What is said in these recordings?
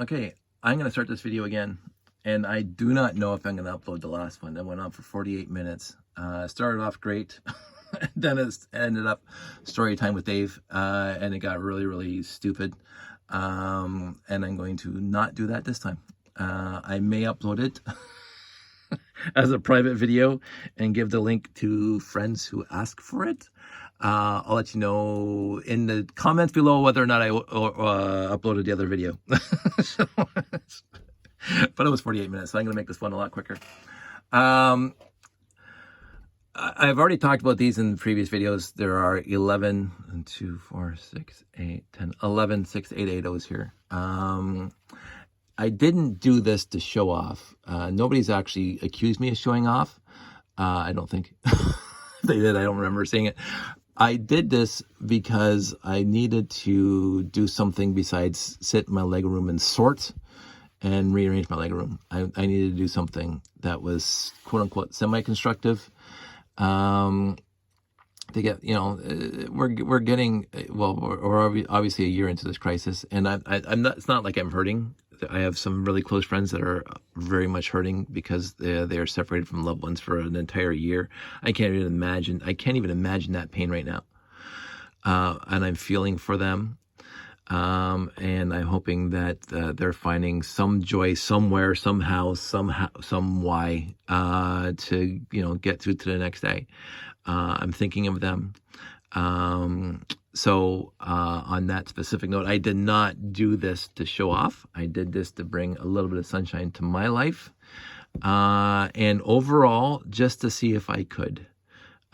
Okay, I'm going to start this video again, and I do not know if I'm going to upload the last one. That went on for 48 minutes. Started off great, then it ended up story time with Dave, and it got really, really stupid. And I'm going to not do that this time. I may upload it as a private video and give the link to friends who ask for it. I'll let you know in the comments below whether or not I uploaded the other video. So, but it was 48 minutes, so I'm going to make this one a lot quicker. I've already talked about these in previous videos. There are 11, 2, 4, 6, 8, 10, 11 6880s here. I didn't do this to show off. Nobody's actually accused me of showing off. I don't think. If they did, I don't remember seeing it. I did this because I needed to do something besides sit in my Lego room and sort and rearrange my Lego room. I needed to do something that was quote unquote semi-constructive. To get, you know, we're getting, well, we're obviously a year into this crisis, and I'm not, it's not like I'm hurting. I have some really close friends that are very much hurting because they are separated from loved ones for an entire year. I can't even imagine that pain right now. And I'm feeling for them. And I'm hoping that they're finding some joy somewhere, somehow, some why, to, you know, get through to the next day. I'm thinking of them. So on that specific note, I did not do this to show off. I did this to bring a little bit of sunshine to my life. And overall, just to see if I could.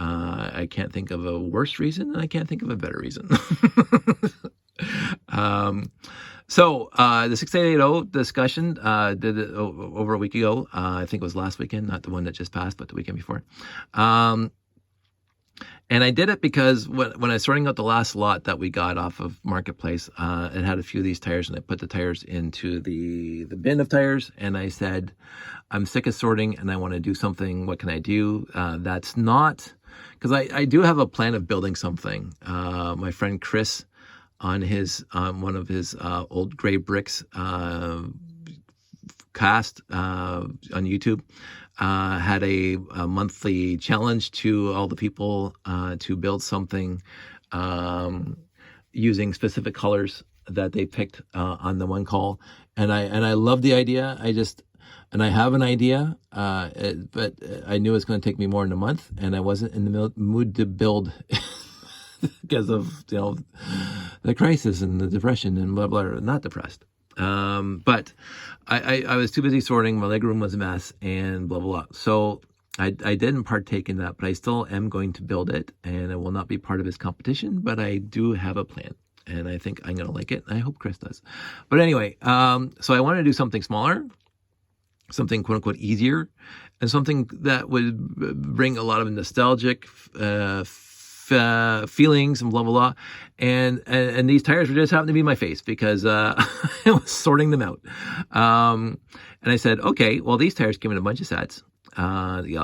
I can't think of a worse reason, and I can't think of a better reason. So the 6880 discussion did it over a week ago. I think it was last weekend, not the one that just passed, but the weekend before. And I did it because when I was sorting out the last lot that we got off of Marketplace, it had a few of these tires, and I put the tires into the bin of tires, and I said, I'm sick of sorting and I want to do something. What can I do? That's not, because I do have a plan of building something. My friend Chris, on one of his old gray bricks cast on YouTube, had a monthly challenge to all the people to build something using specific colors that they picked on the one call, and I love the idea. I have an idea, but I knew it was going to take me more than a month, and I wasn't in the mood to build because of, you know, the crisis and the depression and blah blah. Not depressed. But I was too busy sorting. My leg room was a mess and blah, blah, blah. So I didn't partake in that, but I still am going to build it, and it will not be part of his competition, but I do have a plan, and I think I'm going to like it. I hope Chris does. But anyway, so I wanted to do something smaller, something quote unquote easier, and something that would bring a lot of nostalgic, feelings and blah blah blah, and these tires were just happened to be my face because I was sorting them out, and I said, okay, well, these tires came in a bunch of sets, the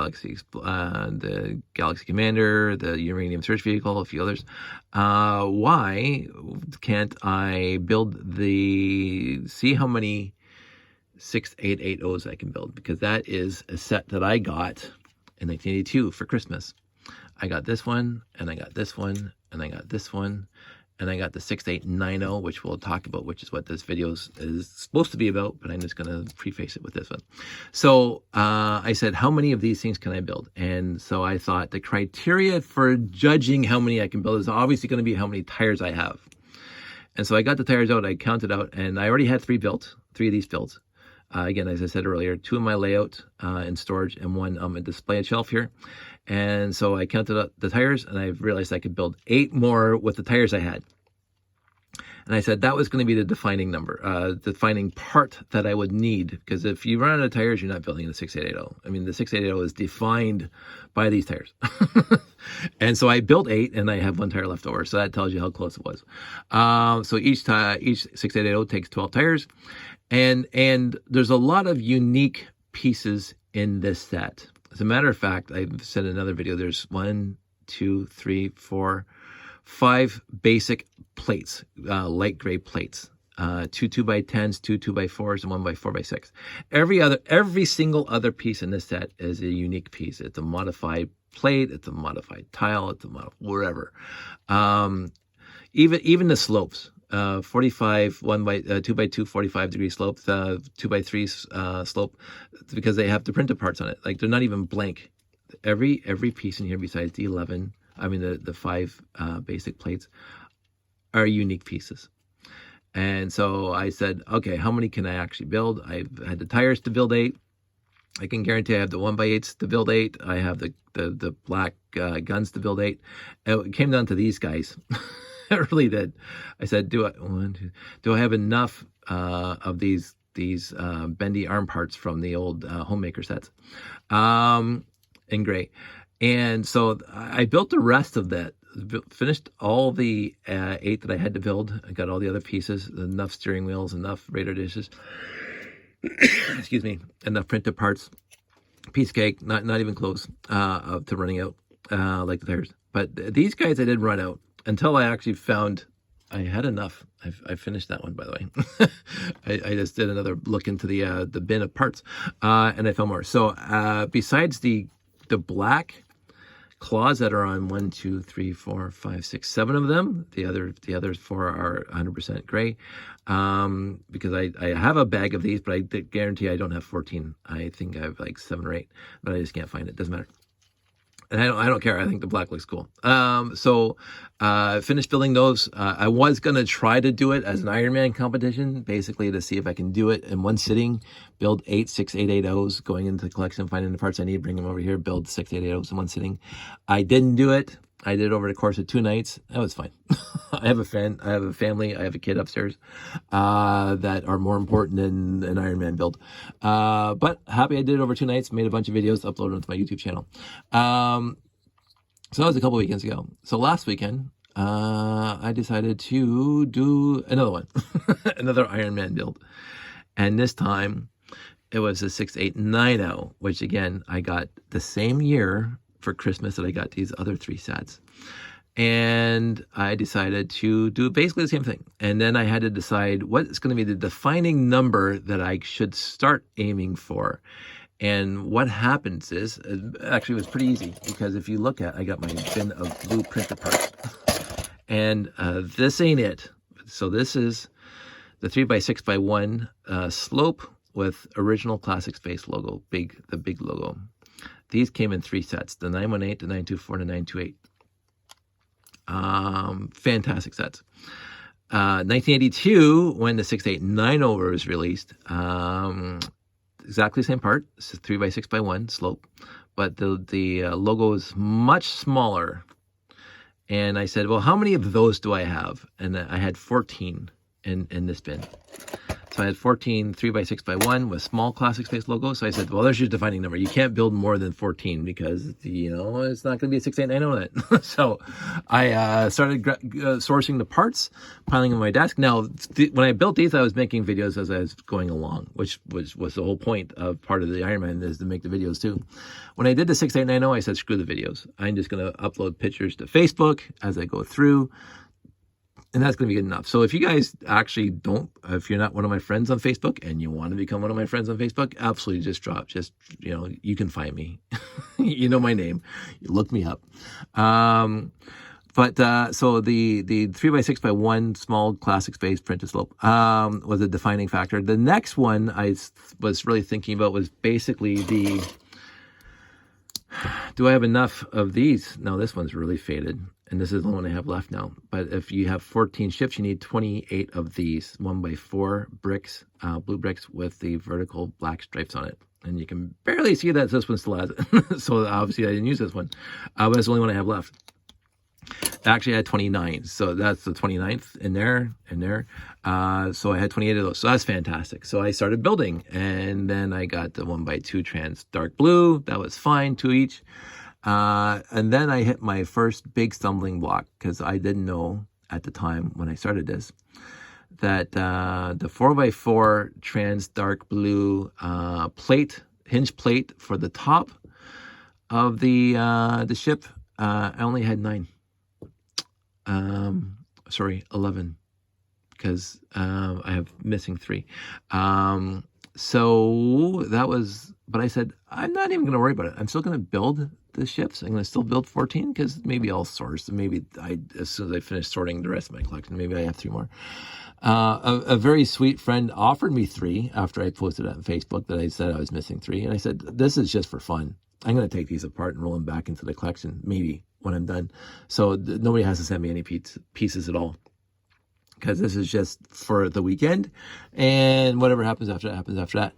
Galaxy Commander, the Uranium Search Vehicle, a few others. Why can't I see how many 6880s I can build, because that is a set that I got in 1982 for Christmas. I got this one, and I got this one, and I got this one, and I got the 6890, which we'll talk about, which is what this video is supposed to be about, but I'm just going to preface it with this one. So I said, how many of these things can I build? And so I thought the criteria for judging how many I can build is obviously going to be how many tires I have. And so I got the tires out, I counted out, and I already had three of these built. Again, as I said earlier, 2 in my layout in storage, and 1 a display and shelf here. And so I counted up the tires, and I realized I could build 8 more with the tires I had. And I said that was going to be the defining number, defining part that I would need, because if you run out of tires, you're not building the 6880. I mean, the 6880 is defined by these tires. And so I built 8, and I have 1 tire left over, so that tells you how close it was. So each 6880 takes 12 tires, and there's a lot of unique pieces in this set. As a matter of fact, I've said in another video, there's 1, 2, 3, 4, 5 basic plates, light gray plates. two 2x10s, two 2x4s, and one by 4x6. Every single other piece in this set is a unique piece. It's a modified plate, it's a modified tile, it's a modified whatever. Even the slopes. 45 2x2 45-degree slope, 2x3 slope, because they have the printed parts on it. Like, they're not even blank. Every piece in here besides the 11, I mean the 5 basic plates, are unique pieces. And so I said, okay, how many can I actually build? I've had the tires to build 8. I can guarantee I have the 1x8s to build 8. I have the black guns to build 8. It came down to these guys. It really did. I said, do I have enough of these bendy arm parts from the old homemaker sets in gray? And so I built the rest of that. Finished all the 8 that I had to build. I got all the other pieces, enough steering wheels, enough radar dishes. Excuse me, enough printed parts. Piece cake, not even close to running out like the tires. But these guys I did run out until I actually found I had enough. I finished that one, by the way. I just did another look into the bin of parts, and I found more. So besides the black claws that are on 1, 2, 3, 4, 5, 6, 7 of them, the other 4 are 100% gray, because I have a bag of these, but I guarantee I don't have 14. I think I have like 7 or 8, but I just can't find it. Doesn't matter. And I don't care. I think the black looks cool. So finished building those. I was going to try to do it as an Ironman competition, basically to see if I can do it in one sitting, build 8 6880s, going into the collection, finding the parts I need, bring them over here, build 6880s in one sitting. I didn't do it. I did it over the course of 2 nights. That was fine. I have a family, I have a kid upstairs that are more important than an Ironman build. But happy I did it over 2 nights, made a bunch of videos, uploaded them to my YouTube channel. So that was a couple weekends ago. So last weekend, I decided to do another one, another Ironman build. And this time it was a 6890, which again, I got the same year for Christmas that I got these other 3 sets. And I decided to do basically the same thing. And then I had to decide what's going to be the defining number that I should start aiming for. And what happens is, actually it was pretty easy, because if you look at, I got my bin of blue printer parts. And this ain't it. So this is the 3x6x1 slope with original Classic Space logo, the big logo. These came in 3 sets, the 918, the 924, and the 928. Fantastic sets. 1982, when the 6890 was released, exactly the same part. This is 3x6x1 slope, but the logo is much smaller. And I said, well, how many of those do I have? And I had 14 in this bin. So I had 14 3x6x1 with small Classic Space logos. So I said, well, there's your defining number. You can't build more than 14 because, it's not going to be a 6890 then. So I started sourcing the parts, piling them on my desk. Now, when I built these, I was making videos as I was going along, which was the whole point of part of the Ironman, is to make the videos too. When I did the 6890, I said, screw the videos. I'm just going to upload pictures to Facebook as I go through. And that's going to be good enough. So if you guys actually if you're not one of my friends on Facebook and you want to become one of my friends on Facebook, absolutely you can find me. You know my name. You look me up. So the 3x6x1 small Classic Space printed slope was a defining factor. The next one I was really thinking about was basically do I have enough of these? Now this one's really faded, and this is the one I have left now. But if you have 14 ships, you need 28 of these 1x4 bricks, blue bricks with the vertical black stripes on it. And you can barely see that this one still has it. So obviously I didn't use this one, but it's the only one I have left. Actually, I had 29, so that's the 29th in there. So I had 28 of those, so that's fantastic. So I started building, and then I got the 1x2 trans dark blue. That was fine, 2 each. And then I hit my first big stumbling block, because I didn't know at the time when I started this that the 4x4 trans dark blue hinge plate for the top of the ship, I only had 9. 11, because I have missing 3. So that was, but I said, I'm not even going to worry about it. I'm still going to build the ships. I'm going to still build 14 because maybe I'll source. Maybe as soon as I finish sorting the rest of my collection, maybe I have 3 more. A very sweet friend offered me 3 after I posted it on Facebook that I said I was missing 3. And I said, this is just for fun. I'm going to take these apart and roll them back into the collection, maybe when I'm done. So nobody has to send me any pieces at all, because this is just for the weekend, and whatever happens after that happens after that.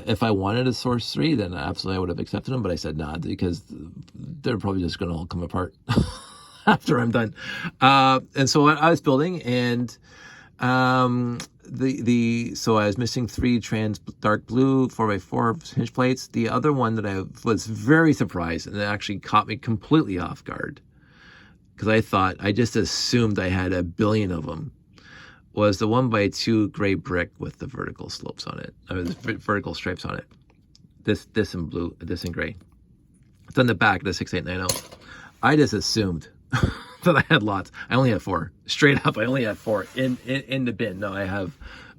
If I wanted to source 3, then absolutely I would have accepted them, but I said nah, because they're probably just going to all come apart after I'm done. And so I was building, and so I was missing 3 trans dark blue 4x4 hinge plates. The other one that I was very surprised, and it actually caught me completely off guard, because I just assumed I had a billion of them, was the 1x2 gray brick with the vertical slopes on it. Vertical stripes on it. This in blue, this in gray. It's on the back of the 6890. I just assumed that I had lots. I only had 4. Straight up, I only had 4 in the bin. Now I have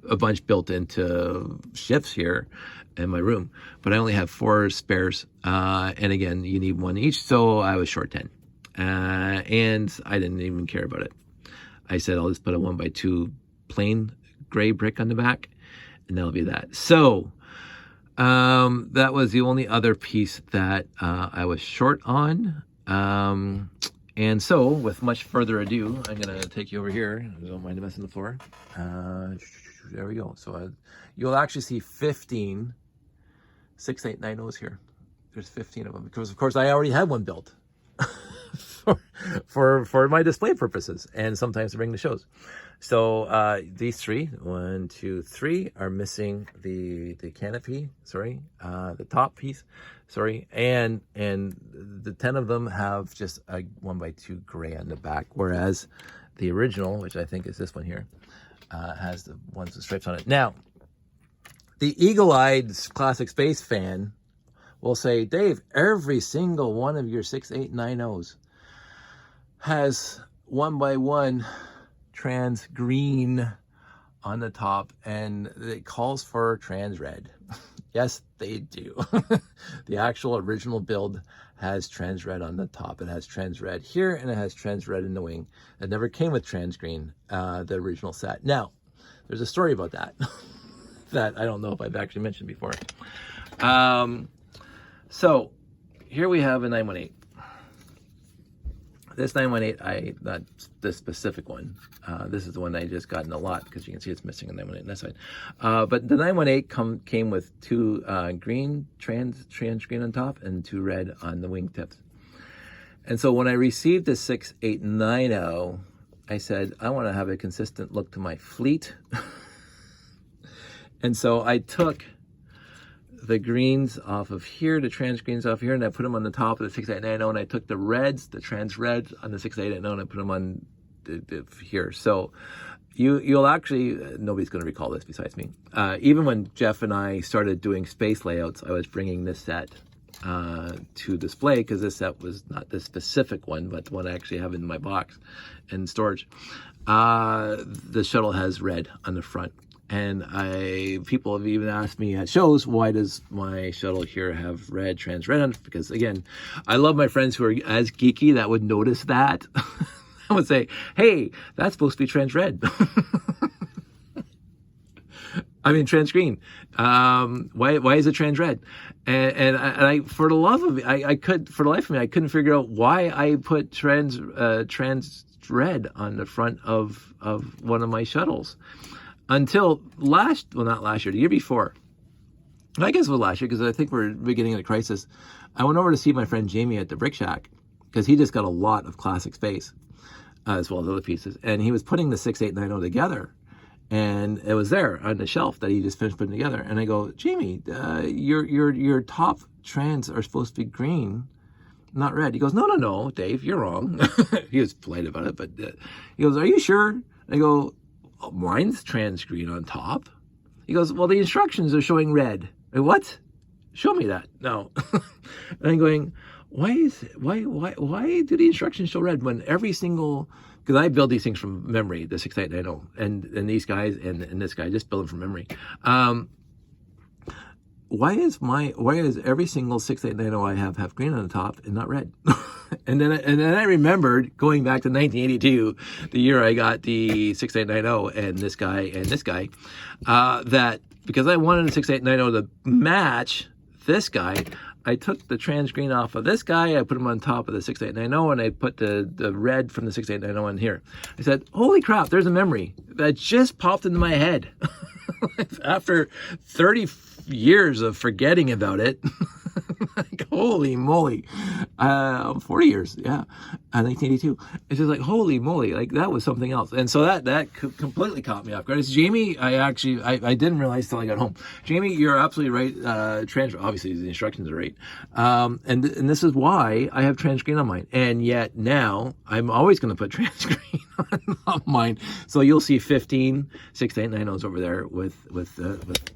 a bunch built into shifts here in my room, but I only have 4 spares. And again, you need 1 each, so I was short 10. And I didn't even care about it. I said, I'll just put a 1x2 plain gray brick on the back, and that'll be that. So that was the only other piece that I was short on. And so, with much further ado, I'm going to take you over here. I don't mind messing the floor. There we go. So you'll actually see 15 6890s here. There's 15 of them, because of course I already had one built. for my display purposes, and sometimes to bring the shows. So these 3, 1, 2, 3 are missing the canopy, the top piece, and the 10 of them have just a 1x2 gray on the back, whereas the original, which I think is this one here, has the ones with stripes on it. Now, the eagle-eyed classic space fan will say, Dave, every single one of your 6890s has 1x1 trans green on the top, and it calls for trans red. Yes, they do. The actual original build has trans red on the top. It has trans red here, and it has trans red in the wing. It never came with trans green, the original set. Now, there's a story about that that I don't know if I've actually mentioned before. So here we have a 918. This 918, not this specific one. This is the one I just got in a lot, because you can see it's missing a 918 on that side. But the 918 came with 2 green, trans green on top, and 2 red on the wingtips. And so when I received the 6890, I said, I want to have a consistent look to my fleet. And so I took the greens off of here, the trans greens off here, and I put them on the top of the 6890, and I took the reds, the trans reds on the 6890, and I put them on here. So you'll actually, nobody's going to recall this besides me. Even when Jeff and I started doing space layouts, I was bringing this set to display, because this set was not this specific one, but the one I actually have in my box in storage. The shuttle has red on the front. And people have even asked me at shows, why does my shuttle here have red, trans red on it? Because again, I love my friends who are as geeky that would notice that. I would say, hey, that's supposed to be trans red. I mean, trans green. Why is it trans red? And I, for the love of me, for the life of me, I couldn't figure out why I put trans red on the front of one of my shuttles. Until not last year, the year before. I guess it was last year, because I think we're beginning of a crisis. I went over to see my friend Jamie at the Brick Shack, because he just got a lot of classic space, as well as other pieces. And he was putting the 6890 together, and it was there on the shelf that he just finished putting together. And I go, Jamie, your top trans are supposed to be green, not red. He goes, no, Dave, you're wrong. He was polite about it, but he goes, are you sure? And I go, oh, mine's trans green on top. He goes, well, the instructions are showing red. I go, what? Show me that. No. And I'm going, why do the instructions show red when every single because I build these things from memory, the 6890, and these guys and this guy just build them from memory. Why is every single 6890 I have green on the top and not red? and then I remembered going back to 1982, the year I got the 6890 and this guy, that because I wanted the 6890 to match this guy, I took the trans green off of this guy, I put him on top of the 6890, and I put the red from the 6890 in here. I said, holy crap, there's a memory that just popped into my head. After 30 years of forgetting about it. Like, holy moly. 40 years, yeah. 1982. It's just like, holy moly, like that was something else. And so that completely caught me off guard. It's Jamie, I didn't realize till I got home. Jamie, you're absolutely right. Obviously the instructions are right. And this is why I have trans green on mine. And yet now I'm always going to put trans green on mine. So you'll see 15 6890s over there with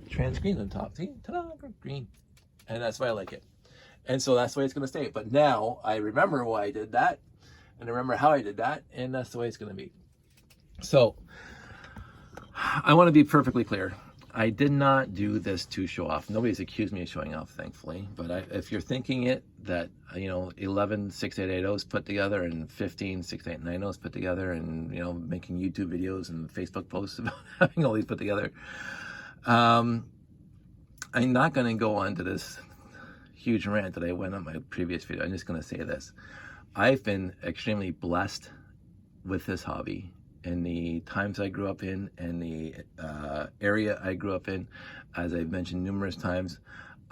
trans green on top. See, ta-da, green. And that's why I like it. And so that's the way it's going to stay. But now I remember why I did that, and I remember how I did that, and that's the way it's going to be. So I want to be perfectly clear. I did not do this to show off. Nobody's accused me of showing off, thankfully. But if you're thinking it, that 11 6880s put together and 15 6890s put together, and making YouTube videos and Facebook posts about having all these put together, I'm not going to go on to this huge rant that I went on my previous video. I'm just going to say this. I've been extremely blessed with this hobby in the times I grew up in and the area I grew up in. As I've mentioned numerous times,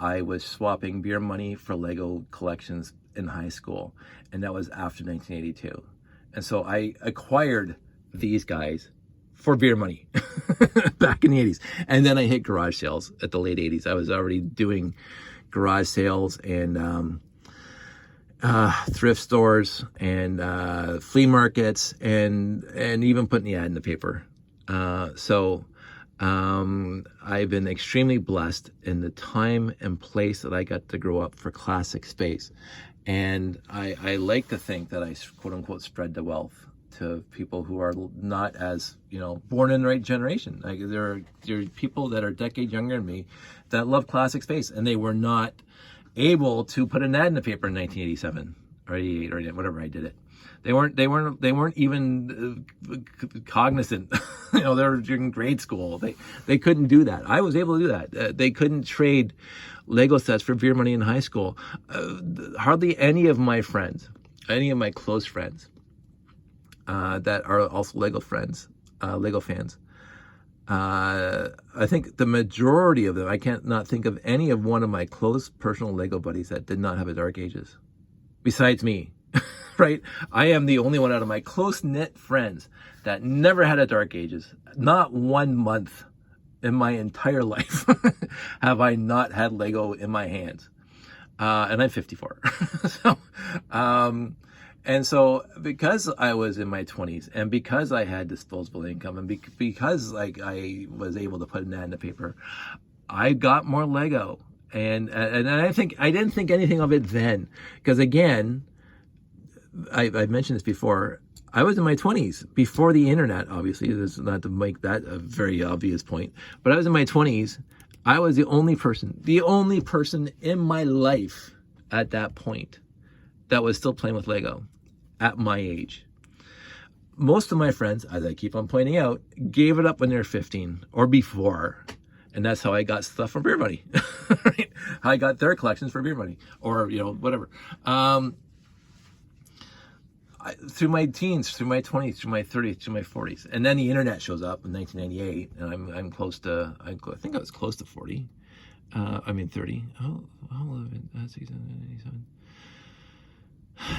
I was swapping beer money for Lego collections in high school, and that was after 1982. And so I acquired these guys for beer money back in the 80s. And then I hit garage sales at the late 80s. I was already doing garage sales and thrift stores and flea markets and even putting the ad in the paper. So I've been extremely blessed in the time and place that I got to grow up for classic space. And I like to think that I quote unquote spread the wealth to people who are not as, born in the right generation. Like there are people that are a decade younger than me that love classic space, and they were not able to put an ad in the paper in 1987 or 88 or whatever I did it. They weren't even cognizant. They were in grade school. They couldn't do that. I was able to do that. They couldn't trade Lego sets for beer money in high school. Hardly any of my friends, any of my close friends, that are also Lego fans. I think the majority of them, I can't not think of any of one of my close personal Lego buddies that did not have a Dark Ages, besides me, right? I am the only one out of my close-knit friends that never had a Dark Ages. Not 1 month in my entire life have I not had Lego in my hands. And I'm 54. And so because I was in my 20s and because I had disposable income and because I was able to put an ad in the paper, I got more Lego. And I didn't think anything of it then. Because again, I've mentioned this before, I was in my 20s before the internet, obviously. This is not to make that a very obvious point. But I was in my 20s. I was the only person in my life at that point that was still playing with Lego at my age. Most of my friends, as I keep on pointing out, gave it up when they were 15 or before. And that's how I got stuff from beer money. Right? I got their collections for beer money or, whatever. Through my teens, through my 20s, through my 30s, through my 40s. And then the internet shows up in 1998 and I'm close to, I think I was close to 40. 30. How old am I?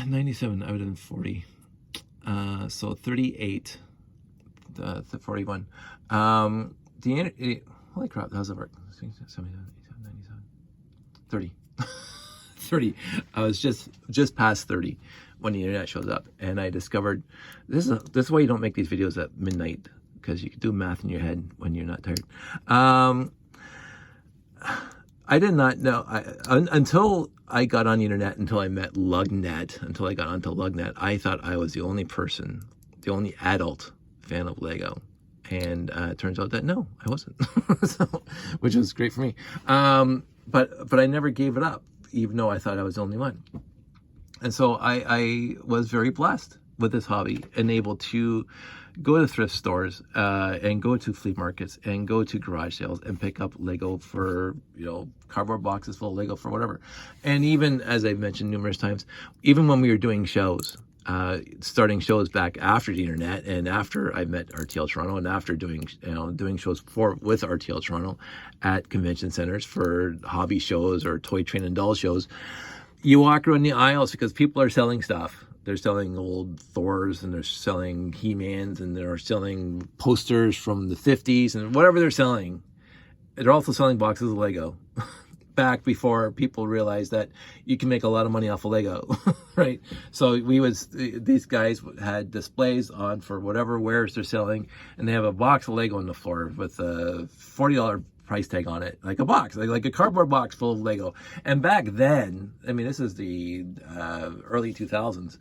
97, I would have been 40. So 38, 41. Holy crap, how's that work? 30. 30. I was just past 30 when the internet shows up, and I discovered this is why you don't make these videos at midnight, because you can do math in your head when you're not tired. I did not know until I got on the internet, until I met Lugnet, until I got onto Lugnet, I thought I was the only person the only adult fan of Lego. And it turns out that no, I wasn't, so, which was great for me. But I never gave it up, even though I thought I was the only one. And so I was very blessed with this hobby and able to go to thrift stores and go to flea markets and go to garage sales and pick up Lego for, cardboard boxes full of Lego for whatever. And even, as I've mentioned numerous times, even when we were doing shows, starting shows back after the internet and after I met RTL Toronto and after doing shows with RTL Toronto at convention centers for hobby shows or toy train and doll shows, you walk around the aisles because people are selling stuff. They're selling old Thors and they're selling He-Mans and they're selling posters from the 50s and whatever they're selling. They're also selling boxes of Lego back before people realized that you can make a lot of money off of Lego, right? So these guys had displays on for whatever wares they're selling, and they have a box of Lego on the floor with a $40 price tag on it, like a box, like a cardboard box full of Lego. And back then, I mean, this is the early 2000s,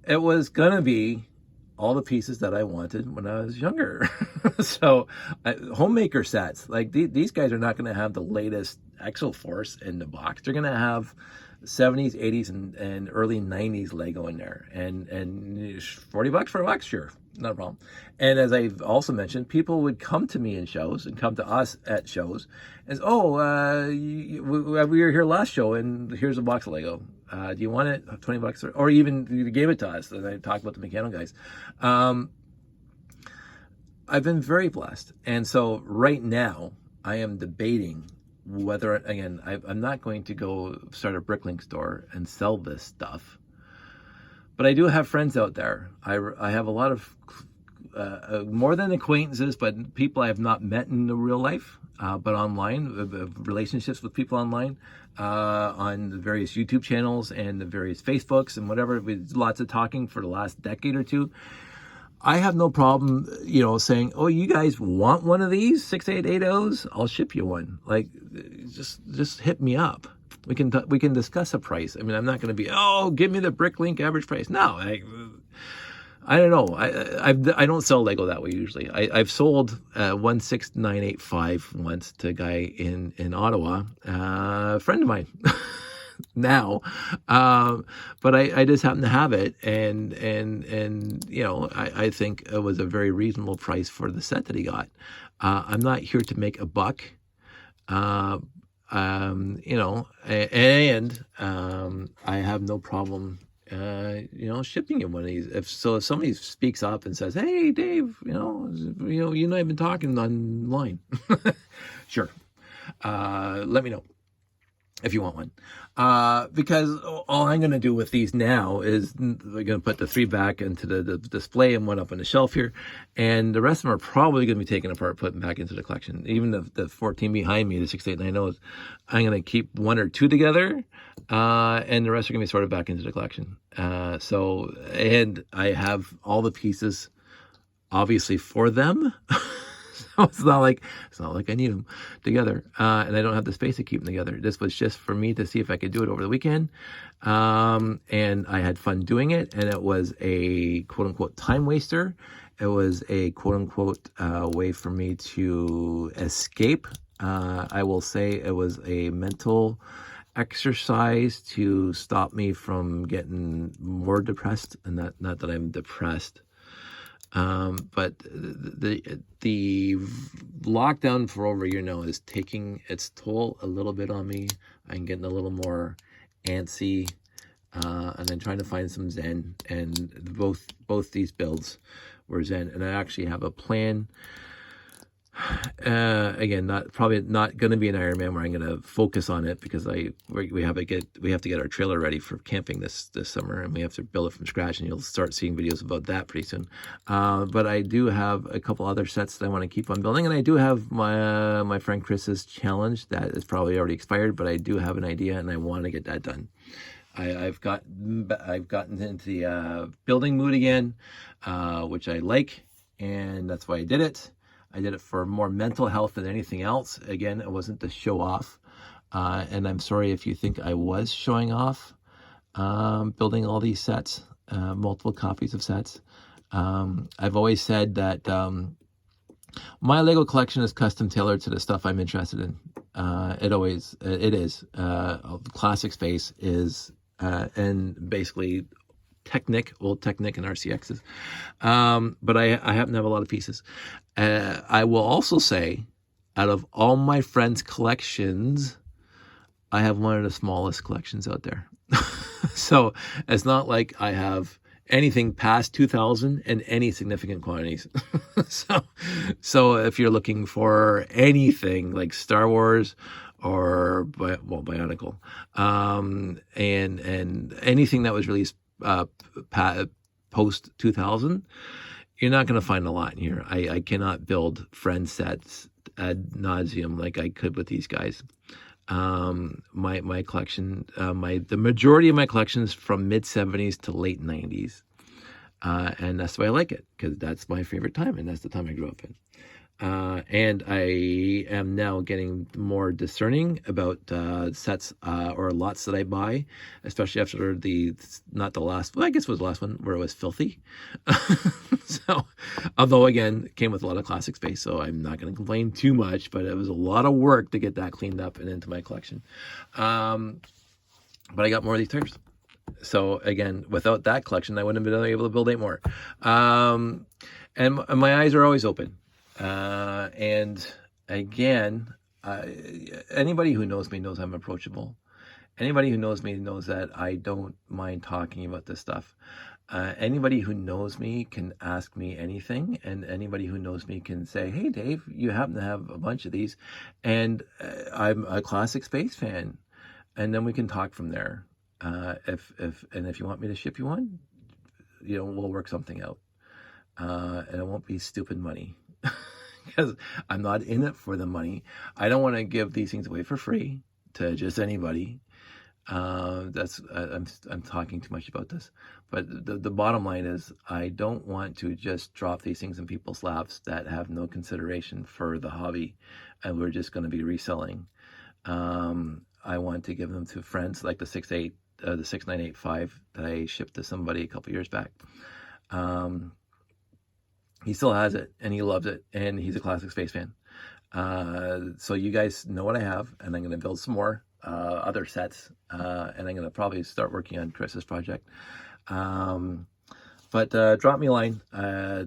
it was gonna be all the pieces that I wanted when I was younger. So homemaker sets, like these guys are not going to have the latest Exo Force in the box. They're going to have 70s, 80s, and early 90s Lego in there. And $40 for a box, sure, not a problem. And as I've also mentioned, people would come to me in shows and come to us at shows as, we were here last show and here's a box of Lego. Do you want it? $20? Or even you gave it to us. And I talked about the Mechano guys. I've been very blessed. And so right now I am debating whether, again, I'm not going to go start a Bricklink store and sell this stuff. But I do have friends out there. I have a lot of more than acquaintances, but people I have not met in the real life, but online, relationships with people online, on the various YouTube channels and the various Facebooks and whatever, with lots of talking for the last decade or two. I have no problem, saying, oh, you guys want one of these 6880s? I'll ship you one. Like, just hit me up. We can discuss a price. I mean, I'm not going to be, give me the Bricklink average price. No, I don't know. I don't sell Lego that way usually. I've sold 16985 once to a guy in Ottawa, a friend of mine. Now, but I just happen to have it, and I think it was a very reasonable price for the set that he got. I'm not here to make a buck, and I have no problem shipping you one of these. If somebody speaks up and says, hey Dave, you and I have been talking online, sure, let me know if you want one, because all I'm going to do with these now is we're going to put the 3 back into the display and one up on the shelf here, and the rest of them are probably going to be taken apart, put back into the collection. Even the 14 behind me, the 6890s, I'm going to keep 1 or 2 together, and the rest are going to be sorted back into the collection. And I have all the pieces, obviously, for them. So it's not like I need them together, and I don't have the space to keep them together. This was just for me to see if I could do it over the weekend, and I had fun doing it. And it was a quote unquote time waster. It was a quote unquote way for me to escape. I will say it was a mental exercise to stop me from getting more depressed, and not that I'm depressed. But the lockdown for over a year now is taking its toll a little bit on me. I'm getting a little more antsy, and I'm trying to find some zen. And both these builds were zen, and I actually have a plan. Again, probably not going to be an Ironman where I'm going to focus on it, because we have to get our trailer ready for camping this summer, and we have to build it from scratch, and you'll start seeing videos about that pretty soon. But I do have a couple other sets that I want to keep on building, and I do have my friend Chris's challenge that is probably already expired, but I do have an idea and I want to get that done. I've gotten into the building mood again, which I like, and that's why I did it. I did it for more mental health than anything else. Again, it wasn't to show off. And I'm sorry if you think I was showing off, building all these sets, multiple copies of sets. I've always said that my Lego collection is custom tailored to the stuff I'm interested in. It is. Classic Space is, and basically old Technic and RCXs. But I happen to have a lot of pieces. I will also say, out of all my friends' collections, I have one of the smallest collections out there. So it's not like I have anything past 2000 in any significant quantities. so if you're looking for anything like Star Wars or Bionicle, and anything that was released post 2000, you're not going to find a lot in here. I cannot build friend sets ad nauseum like I could with these guys. My collection, the majority of my collection is from mid 70s to late 90s. And that's the way I like it, because that's my favorite time, and that's the time I grew up in. And I am now getting more discerning about sets or lots that I buy, especially after not the last, well, I guess it was the last one where it was filthy. So, although again, it came with a lot of Classic Space, so I'm not going to complain too much, but it was a lot of work to get that cleaned up and into my collection. But I got more of these tires. So again, without that collection, I wouldn't have been able to build 8 more. And my eyes are always open. And again, anybody who knows me knows I'm approachable. Anybody who knows me knows that I don't mind talking about this stuff. Anybody who knows me can ask me anything, and anybody who knows me can say, "Hey, Dave, you happen to have a bunch of these, and I'm a Classic Space fan," and then we can talk from there. If you want me to ship you one, we'll work something out, and it won't be stupid money. Because I'm not in it for the money. I don't want to give these things away for free to just anybody. I'm talking too much about this, but the bottom line is I don't want to just drop these things in people's laps that have no consideration for the hobby, and we're just going to be reselling. I want to give them to friends, like the 6985 that I shipped to somebody a couple years back. He still has it, and he loves it, and he's a Classic Space fan. So you guys know what I have, and I'm going to build some more other sets, and I'm going to probably start working on Chris's project. But drop me a line.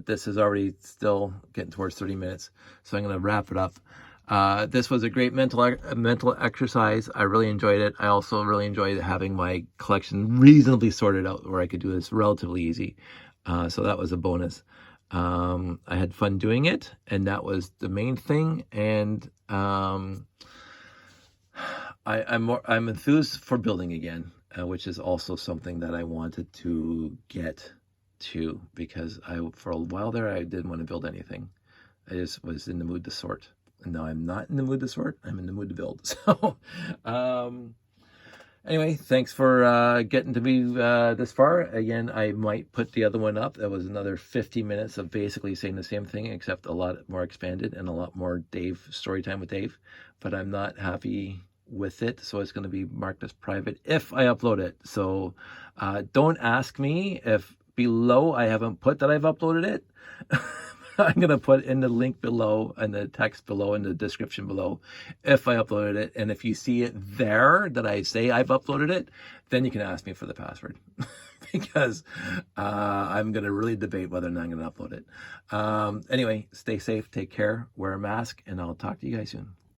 This is already still getting towards 30 minutes, so I'm going to wrap it up. This was a great mental exercise. I really enjoyed it. I also really enjoyed having my collection reasonably sorted out where I could do this relatively easy. So that was a bonus. I had fun doing it, and that was the main thing. And I'm enthused for building again, which is also something that I wanted to get to, because for a while there I didn't want to build anything. I just was in the mood to sort. And now I'm not in the mood to sort. I'm in the mood to build. So, anyway, thanks for getting to me this far. Again, I might put the other one up. That was another 50 minutes of basically saying the same thing, except a lot more expanded and a lot more story time with Dave. But I'm not happy with it, so it's going to be marked as private if I upload it. So don't ask me if below I haven't put that I've uploaded it. I'm going to put in the link below and the text below and the description below if I uploaded it. And if you see it there that I say I've uploaded it, then you can ask me for the password. Because I'm going to really debate whether or not I'm going to upload it. Anyway, stay safe, take care, wear a mask, and I'll talk to you guys soon.